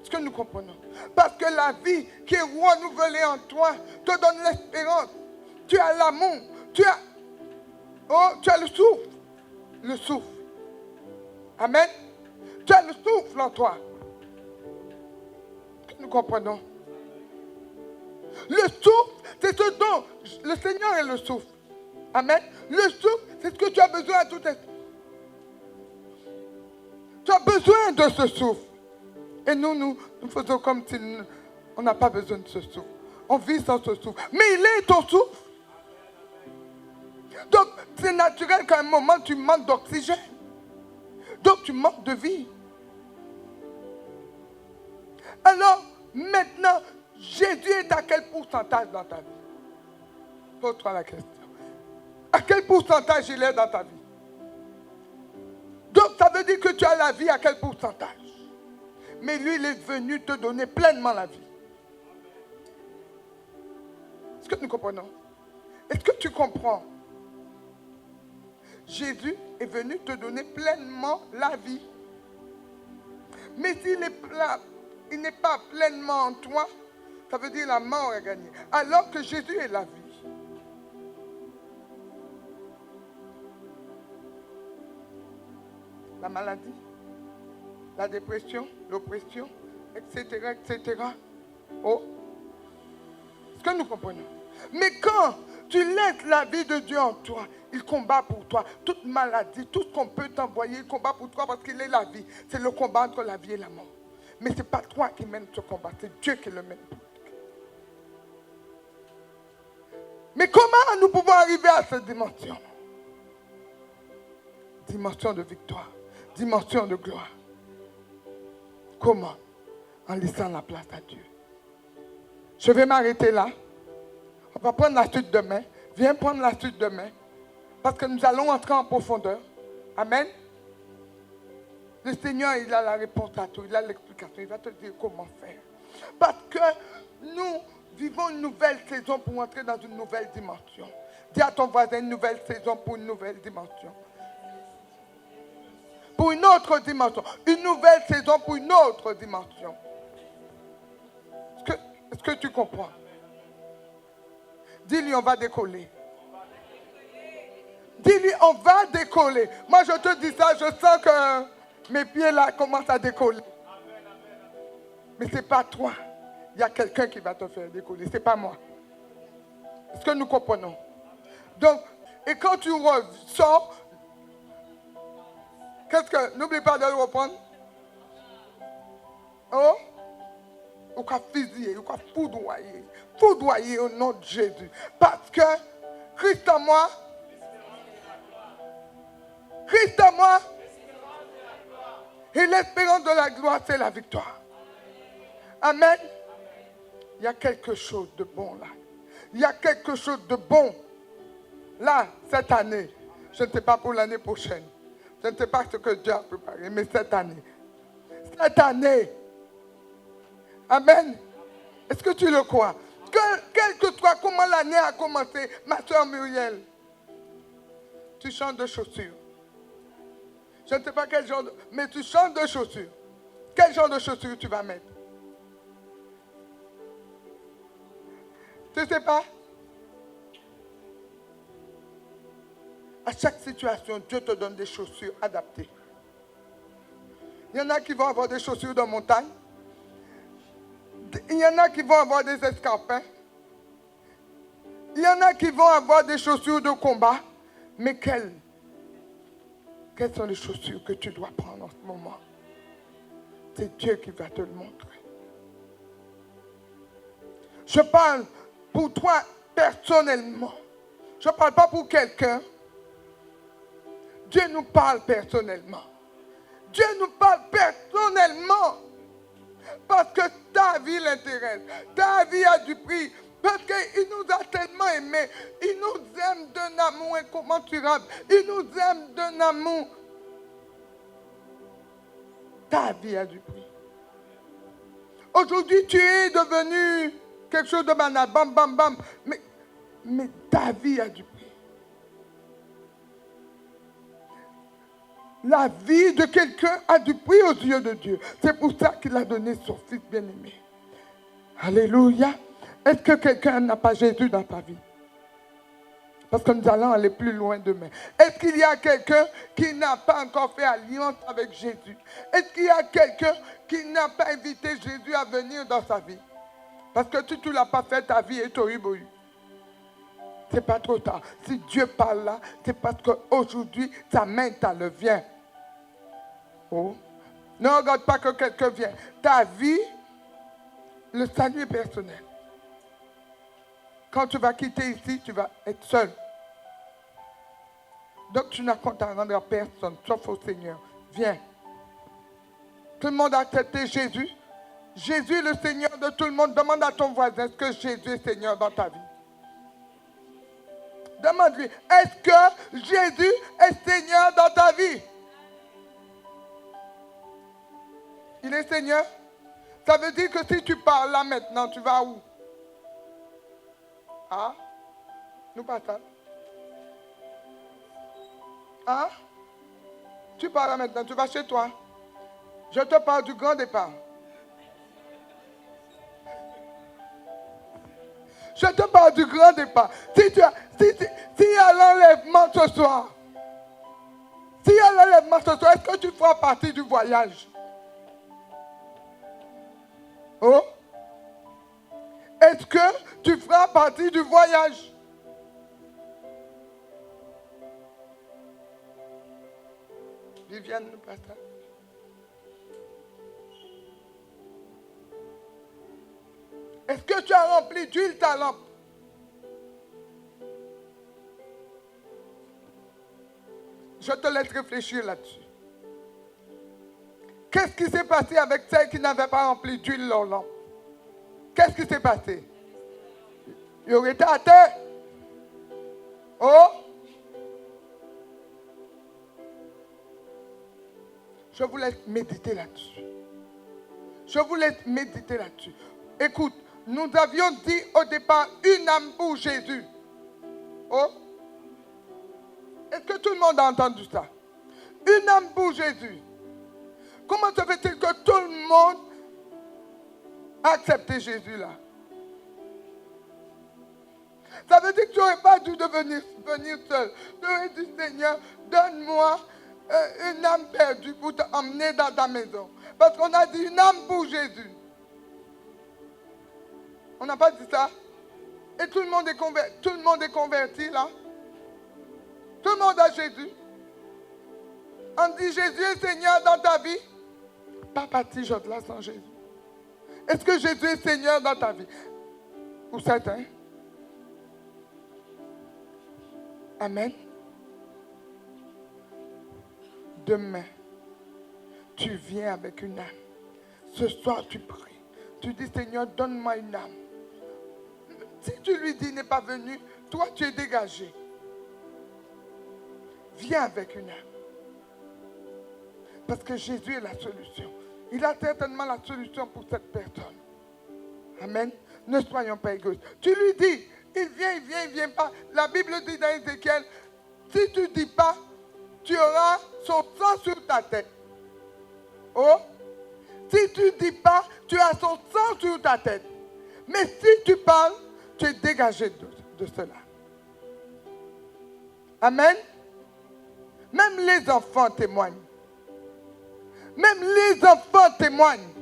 Est-ce que nous comprenons? Parce que la vie qui est renouvelée en toi te donne l'espérance. Tu as l'amour. Tu as le souffle. Le souffle. Amen. Tu as le souffle en toi. Est-ce que nous comprenons? Le souffle, c'est ce dont le Seigneur est le souffle. Amen. Le souffle, c'est ce que tu as besoin à tout instant. Tu as besoin de ce souffle. Et nous faisons comme si on n'a pas besoin de ce souffle. On vit sans ce souffle. Mais il est ton souffle. Donc, c'est naturel qu'à un moment, tu manques d'oxygène. Donc, tu manques de vie. Alors, maintenant, Jésus est à quel pourcentage dans ta vie? Pose-toi la question. À quel pourcentage il est dans ta vie? Donc, ça veut dire que tu as la vie à quel pourcentage? Mais lui, il est venu te donner pleinement la vie. Est-ce que nous comprenons? Est-ce que tu comprends? Jésus est venu te donner pleinement la vie. Mais s'il n'est pas pleinement en toi, ça veut dire la mort est gagnée. Alors que Jésus est la vie. La maladie, la dépression, l'oppression, etc., etc. Oh, est-ce que nous comprenons? Mais quand tu laisses la vie de Dieu en toi, il combat pour toi. Toute maladie, tout ce qu'on peut t'envoyer, il combat pour toi parce qu'il est la vie. C'est le combat entre la vie et la mort. Mais ce n'est pas toi qui mène ce combat, c'est Dieu qui le mène pour toi. Mais comment nous pouvons arriver à cette dimension? Dimension de victoire, dimension de gloire. Comment? En laissant la place à Dieu. Je vais m'arrêter là. On va prendre la suite demain. Viens prendre la suite demain. Parce que nous allons entrer en profondeur. Amen. Le Seigneur, il a la réponse à tout. Il a l'explication. Il va te dire comment faire. Parce que nous vivons une nouvelle saison pour entrer dans une nouvelle dimension. Dis à ton voisin, une nouvelle saison pour une nouvelle dimension. Pour une autre dimension. Une nouvelle saison pour une autre dimension. Est-ce que tu comprends? Dis-lui, on va décoller. Dis-lui, on va décoller. Moi, je te dis ça, je sens que mes pieds là commencent à décoller. Mais ce n'est pas toi. Il y a quelqu'un qui va te faire décoller. Ce n'est pas moi. Est-ce que nous comprenons? Donc, et quand tu ressors, qu'est-ce que... N'oublie pas de le reprendre. Oh? Ou qu'à fusiller, ou qu'à foudroyer. Foudroyer au nom de Jésus. Parce que Christ en moi, Christ en moi, et l'espérance de la gloire, c'est la victoire. Amen. Il y a quelque chose de bon là. Il y a quelque chose de bon là, cette année. Je ne sais pas pour l'année prochaine. Je ne sais pas ce que Dieu a préparé, mais cette année. Cette année. Amen. Est-ce que tu le crois? Quel que soit comment l'année a commencé, ma soeur Muriel, tu changes de chaussures. Je ne sais pas quel genre de... Mais tu changes de chaussures. Quel genre de chaussures tu vas mettre? Tu ne sais pas? À chaque situation, Dieu te donne des chaussures adaptées. Il y en a qui vont avoir des chaussures de montagne. Il y en a qui vont avoir des escarpins. Il y en a qui vont avoir des chaussures de combat. Mais quelles sont les chaussures que tu dois prendre en ce moment? C'est Dieu qui va te le montrer. Je parle pour toi personnellement. Je ne parle pas pour quelqu'un. Dieu nous parle personnellement. Dieu nous parle personnellement. Parce que ta vie l'intéresse. Ta vie a du prix. Parce qu'il nous a tellement aimés. Il nous aime d'un amour incommensurable. Il nous aime d'un amour. Ta vie a du prix. Aujourd'hui, tu es devenu quelque chose de banal. Bam, bam, bam. Mais ta vie a du prix. La vie de quelqu'un a du prix aux yeux de Dieu. C'est pour ça qu'il a donné son fils bien-aimé. Alléluia. Est-ce que quelqu'un n'a pas Jésus dans ta vie? Parce que nous allons aller plus loin demain. Est-ce qu'il y a quelqu'un qui n'a pas encore fait alliance avec Jésus? Est-ce qu'il y a quelqu'un qui n'a pas invité Jésus à venir dans sa vie? Parce que si tu ne l'as pas fait, ta vie est horrible. Ce n'est pas trop tard. Si Dieu parle là, c'est parce qu'aujourd'hui, ta main t'a le vient. Oh. Ne regarde pas que quelqu'un vient. Ta vie, le salut est personnel. Quand tu vas quitter ici, tu vas être seul. Donc tu n'as compte à rendre à personne, sauf au Seigneur. Viens. Tout le monde a accepté Jésus. Jésus est le Seigneur de tout le monde. Demande à ton voisin, est-ce que Jésus est Seigneur dans ta vie? Demande-lui, est-ce que Jésus est Seigneur dans ta vie? Il est Seigneur? Ça veut dire que si tu parles là maintenant, tu vas où? Ah, nous partons. Ah, tu pars maintenant, tu vas chez toi. Je te parle du grand départ. Je te parle du grand départ. Si y a l'enlèvement ce soir, est-ce que tu feras partie du voyage? Oh? Est-ce que tu feras partie du voyage? Viviane, nous passons. Est-ce que tu as rempli d'huile ta lampe? Je te laisse réfléchir là-dessus. Qu'est-ce qui s'est passé avec celles qui n'avaient pas rempli d'huile leur lampe? Qu'est-ce qui s'est passé? Ils auraient été à terre. Oh! Je vous laisse méditer là-dessus. Je vous laisse méditer là-dessus. Écoute, nous avions dit au départ une âme pour Jésus. Oh! Est-ce que tout le monde a entendu ça? Une âme pour Jésus. Comment se fait-il que tout le monde a accepté Jésus là? Ça veut dire que tu n'aurais pas dû venir seul. Tu aurais dit, Seigneur, donne-moi une âme perdue pour t'emmener dans ta maison. Parce qu'on a dit une âme pour Jésus. On n'a pas dit ça? Et tout le monde est converti là? Tout le monde a Jésus. On dit Jésus est Seigneur dans ta vie. Pas parti là sans Jésus. Est-ce que Jésus est Seigneur dans ta vie? Pour certains. Amen. Demain, tu viens avec une âme. Ce soir, tu pries. Tu dis, Seigneur, donne-moi une âme. Si tu lui dis, n'est pas venu, toi, tu es dégagé. Viens avec une âme. Parce que Jésus est la solution. Il a certainement la solution pour cette personne. Amen. Ne soyons pas égoïstes. Tu lui dis, il vient pas. La Bible dit dans Ézéchiel, si tu ne dis pas, tu auras son sang sur ta tête. Oh, si tu ne dis pas, tu as son sang sur ta tête. Mais si tu parles, tu es dégagé de cela. Amen. Même les enfants témoignent. Même les enfants témoignent.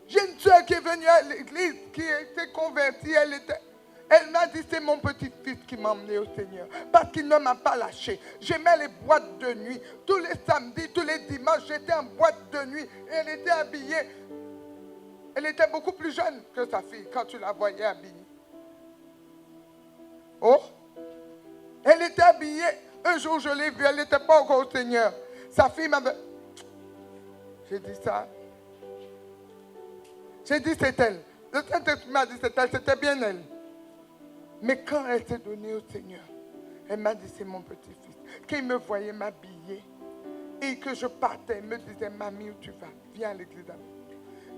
J'ai une soeur qui est venue à l'église, qui a été convertie. Elle m'a dit, c'est mon petit-fils qui m'a emmené au Seigneur. Parce qu'il ne m'a pas lâché. J'aimais les boîtes de nuit. Tous les samedis, tous les dimanches, j'étais en boîte de nuit. Et elle était habillée. Elle était beaucoup plus jeune que sa fille quand tu la voyais habillée. Oh! Elle était habillée. Un jour, je l'ai vue. Elle n'était pas encore au Seigneur. Sa fille m'avait... J'ai dit ça. J'ai dit c'est elle. Le Saint-Esprit m'a dit c'est elle. C'était bien elle. Mais quand elle s'est donnée au Seigneur, elle m'a dit c'est mon petit-fils. Qu'il me voyait m'habiller et que je partais, elle me disait mamie où tu vas? Viens à l'église.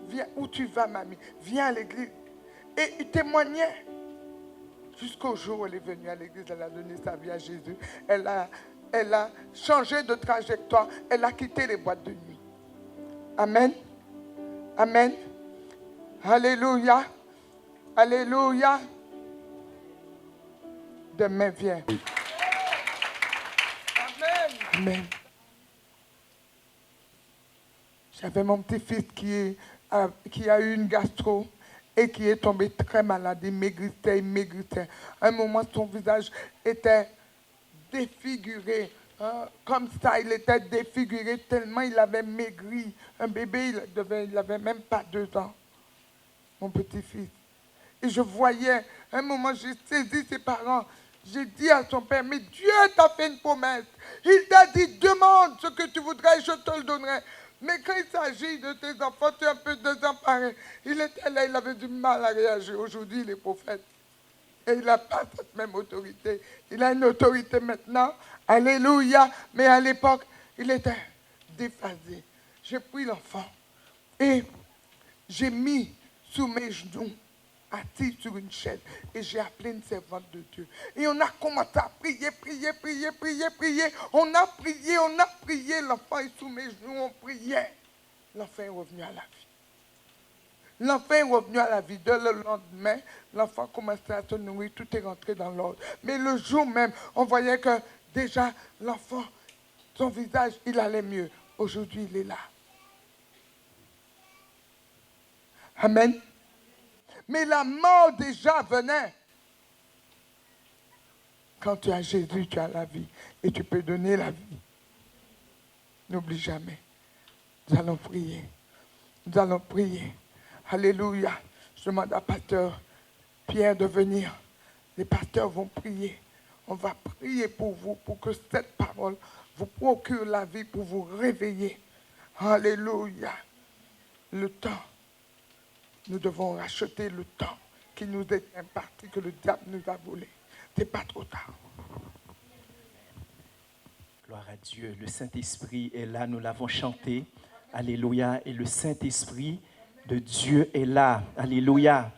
Viens où tu vas mamie? Viens à l'église. Et il témoignait. Jusqu'au jour où elle est venue à l'église, elle a donné sa vie à Jésus. Elle a changé de trajectoire. Elle a quitté les boîtes de nuit. Amen. Amen. Alléluia. Alléluia. Demain vient. Amen. Amen. J'avais mon petit-fils qui a eu une gastro et qui est tombé très malade. Il maigrissait. À un moment, son visage était défiguré. Comme ça, il était défiguré tellement il avait maigri. Un bébé, il n'avait même pas 2 ans. Mon petit-fils. Et je voyais, à un moment, j'ai saisi ses parents. J'ai dit à son père, mais Dieu t'a fait une promesse. Il t'a dit, demande ce que tu voudrais, je te le donnerai. Mais quand il s'agit de tes enfants, tu es un peu désemparé. Il était là, il avait du mal à réagir. Aujourd'hui, il est prophète. Et il n'a pas cette même autorité. Il a une autorité maintenant. Alléluia. Mais à l'époque, il était déphasé. J'ai pris l'enfant et j'ai mis sous mes genoux assise sur une chaise et j'ai appelé une servante de Dieu. Et on a commencé à prier. On a prié. L'enfant est sous mes genoux, on priait. L'enfant est revenu à la vie. Dès le lendemain, l'enfant commençait à se nourrir, tout est rentré dans l'ordre. Mais le jour même, on voyait que déjà l'enfant, son visage, il allait mieux. Aujourd'hui, il est là. Amen. Mais la mort déjà venait. Quand tu as Jésus, tu as la vie. Et tu peux donner la vie. N'oublie jamais. Nous allons prier. Alléluia. Je demande à pasteur Pierre de venir. Les pasteurs vont prier. On va prier pour vous, pour que cette parole vous procure la vie, pour vous réveiller. Alléluia. Le temps. Nous devons racheter le temps qui nous est imparti, que le diable nous a volé. Ce n'est pas trop tard. Gloire à Dieu. Le Saint-Esprit est là, nous l'avons chanté. Alléluia. Et le Saint-Esprit de Dieu est là. Alléluia.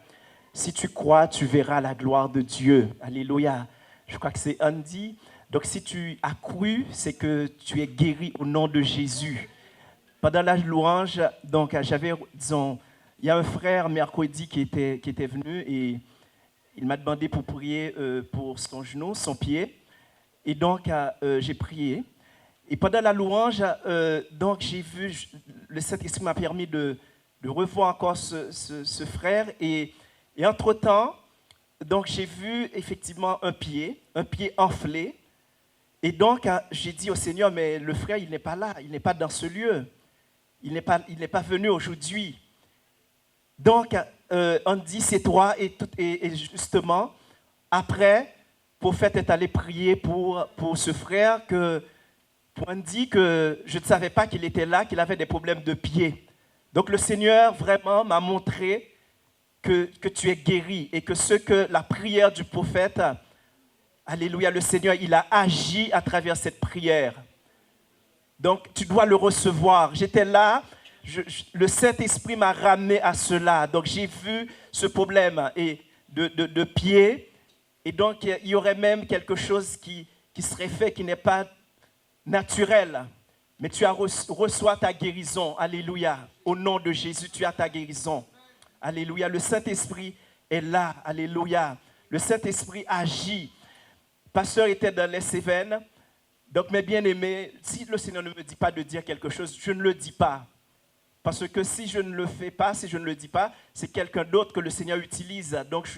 Si tu crois, tu verras la gloire de Dieu. Alléluia. Je crois que c'est Andy. Donc si tu as cru, c'est que tu es guéri au nom de Jésus. Pendant la louange, donc j'avais, disons, il y a un frère mercredi qui était venu et il m'a demandé pour prier pour son genou, son pied. Et donc, j'ai prié. Et pendant la louange, donc j'ai vu, le Saint-Esprit m'a permis de revoir encore ce frère. Et entre-temps, donc j'ai vu effectivement un pied enflé. Et donc, j'ai dit au Seigneur, mais le frère, il n'est pas là, il n'est pas dans ce lieu. Il n'est pas venu aujourd'hui. Donc, on dit, c'est toi, et justement, après, le prophète est allé prier pour ce frère, pour dire que je ne savais pas qu'il était là, qu'il avait des problèmes de pied. Donc, le Seigneur vraiment m'a montré que tu es guéri, et que la prière du prophète, alléluia, le Seigneur, il a agi à travers cette prière. Donc, tu dois le recevoir. J'étais là. Le Saint-Esprit m'a ramené à cela. Donc, j'ai vu ce problème de pied. Et donc, il y aurait même quelque chose qui serait fait qui n'est pas naturel. Mais tu reçois ta guérison. Alléluia. Au nom de Jésus, tu as ta guérison. Alléluia. Le Saint-Esprit est là. Alléluia. Le Saint-Esprit agit. Le pasteur était dans les Cévennes. Donc, mes bien-aimés, si le Seigneur ne me dit pas de dire quelque chose, je ne le dis pas. Parce que si je ne le fais pas, si je ne le dis pas, c'est quelqu'un d'autre que le Seigneur utilise. Donc,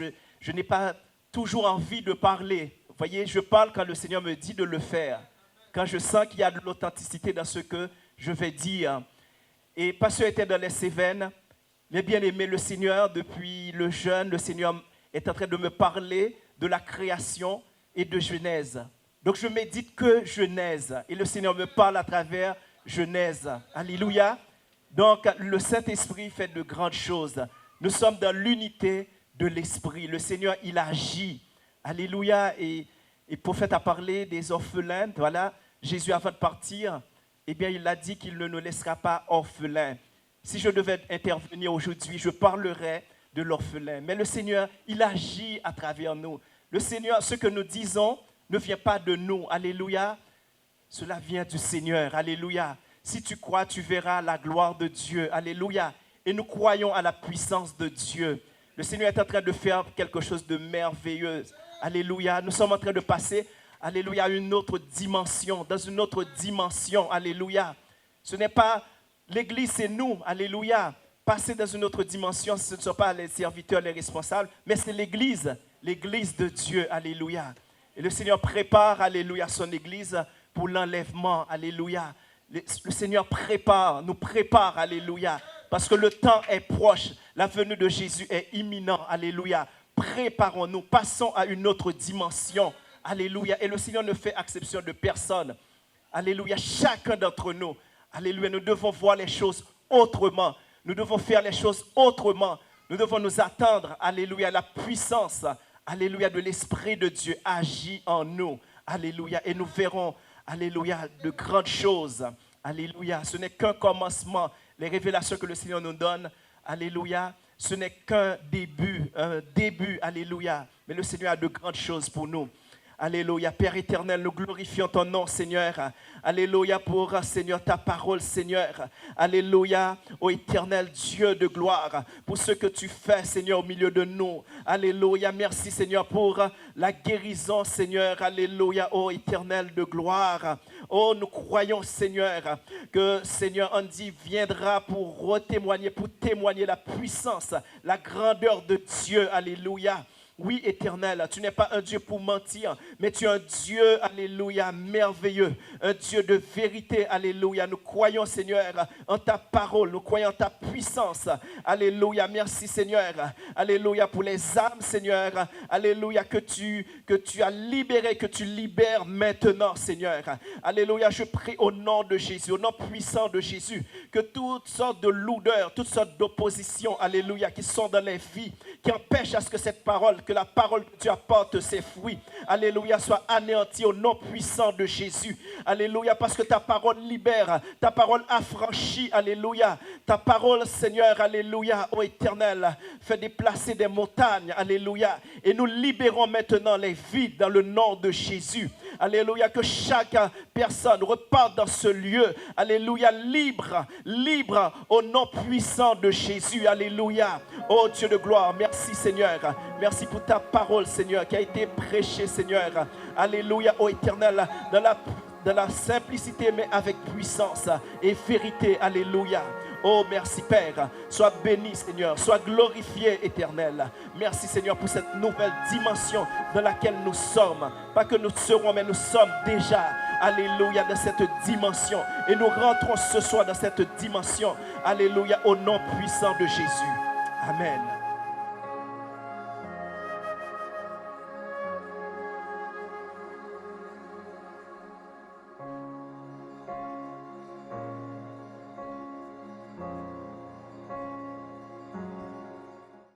je n'ai pas toujours envie de parler. Vous voyez, je parle quand le Seigneur me dit de le faire. Quand je sens qu'il y a de l'authenticité dans ce que je vais dire. Et pasteur était dans les Cévennes. Mais bien aimé, le Seigneur, depuis le jeûne, le Seigneur est en train de me parler de la création et de Genèse. Donc, je médite que Genèse. Et le Seigneur me parle à travers Genèse. Alléluia. Donc, le Saint-Esprit fait de grandes choses. Nous sommes dans l'unité de l'Esprit. Le Seigneur, il agit. Alléluia. Et le prophète a parlé des orphelins. Voilà, Jésus, avant de partir, eh bien, il a dit qu'il ne nous laissera pas orphelins. Si je devais intervenir aujourd'hui, je parlerais de l'orphelin. Mais le Seigneur, il agit à travers nous. Le Seigneur, ce que nous disons ne vient pas de nous. Alléluia. Cela vient du Seigneur. Alléluia. Si tu crois, tu verras la gloire de Dieu. Alléluia. Et nous croyons à la puissance de Dieu. Le Seigneur est en train de faire quelque chose de merveilleux. Alléluia. Nous sommes en train de passer, alléluia, à une autre dimension, dans une autre dimension. Alléluia. Ce n'est pas l'Église, c'est nous. Alléluia. Passer dans une autre dimension, ce ne sont pas les serviteurs, les responsables, mais c'est l'Église de Dieu. Alléluia. Et le Seigneur prépare, alléluia, son Église pour l'enlèvement. Alléluia. Le Seigneur nous prépare, alléluia, parce que le temps est proche, la venue de Jésus est imminente, alléluia. Préparons-nous, passons à une autre dimension, alléluia. Et le Seigneur ne fait exception de personne, alléluia. Chacun d'entre nous, alléluia, nous devons voir les choses autrement, nous devons faire les choses autrement, nous devons nous attendre, alléluia, la puissance, alléluia, de l'Esprit de Dieu agit en nous, alléluia, et nous verrons, alléluia, de grandes choses. Alléluia. Ce n'est qu'un commencement. Les révélations que le Seigneur nous donne, alléluia, ce n'est qu'un début, alléluia. Mais le Seigneur a de grandes choses pour nous. Alléluia, Père éternel, nous glorifions ton nom, Seigneur. Alléluia pour, Seigneur, ta parole, Seigneur. Alléluia, ô éternel Dieu de gloire, pour ce que tu fais, Seigneur, au milieu de nous. Alléluia, merci, Seigneur, pour la guérison, Seigneur. Alléluia, ô éternel de gloire. Oh, nous croyons, Seigneur, que, Seigneur, Andy viendra pour témoigner la puissance, la grandeur de Dieu. Alléluia. Oui, éternel, tu n'es pas un Dieu pour mentir, mais tu es un Dieu, alléluia, merveilleux, un Dieu de vérité, alléluia. Nous croyons, Seigneur, en ta parole, nous croyons en ta puissance, alléluia. Merci, Seigneur, alléluia, pour les âmes, Seigneur, alléluia, que tu as libérées, que tu libères maintenant, Seigneur. Alléluia, je prie au nom de Jésus, au nom puissant de Jésus, que toutes sortes de lourdeurs, toutes sortes d'oppositions, alléluia, qui sont dans les vies, qui empêchent à ce que cette parole, que la parole que tu apportes ses fruits, alléluia, soit anéantie au nom puissant de Jésus, alléluia, parce que ta parole libère, ta parole affranchit, alléluia, ta parole, Seigneur, alléluia, ô éternel, fait déplacer des montagnes, alléluia, et nous libérons maintenant les vides dans le nom de Jésus, alléluia, que chaque personne reparte dans ce lieu, alléluia, libre au nom puissant de Jésus, alléluia, ô Dieu de gloire, merci Seigneur, merci pour ta parole, Seigneur, qui a été prêchée, Seigneur. Alléluia, ô éternel, dans la simplicité, mais avec puissance et vérité. Alléluia. Oh, merci, Père. Sois béni, Seigneur. Sois glorifié, éternel. Merci, Seigneur, pour cette nouvelle dimension dans laquelle nous sommes. Pas que nous serons, mais nous sommes déjà. Alléluia, dans cette dimension. Et nous rentrons ce soir dans cette dimension. Alléluia, au nom puissant de Jésus. Amen.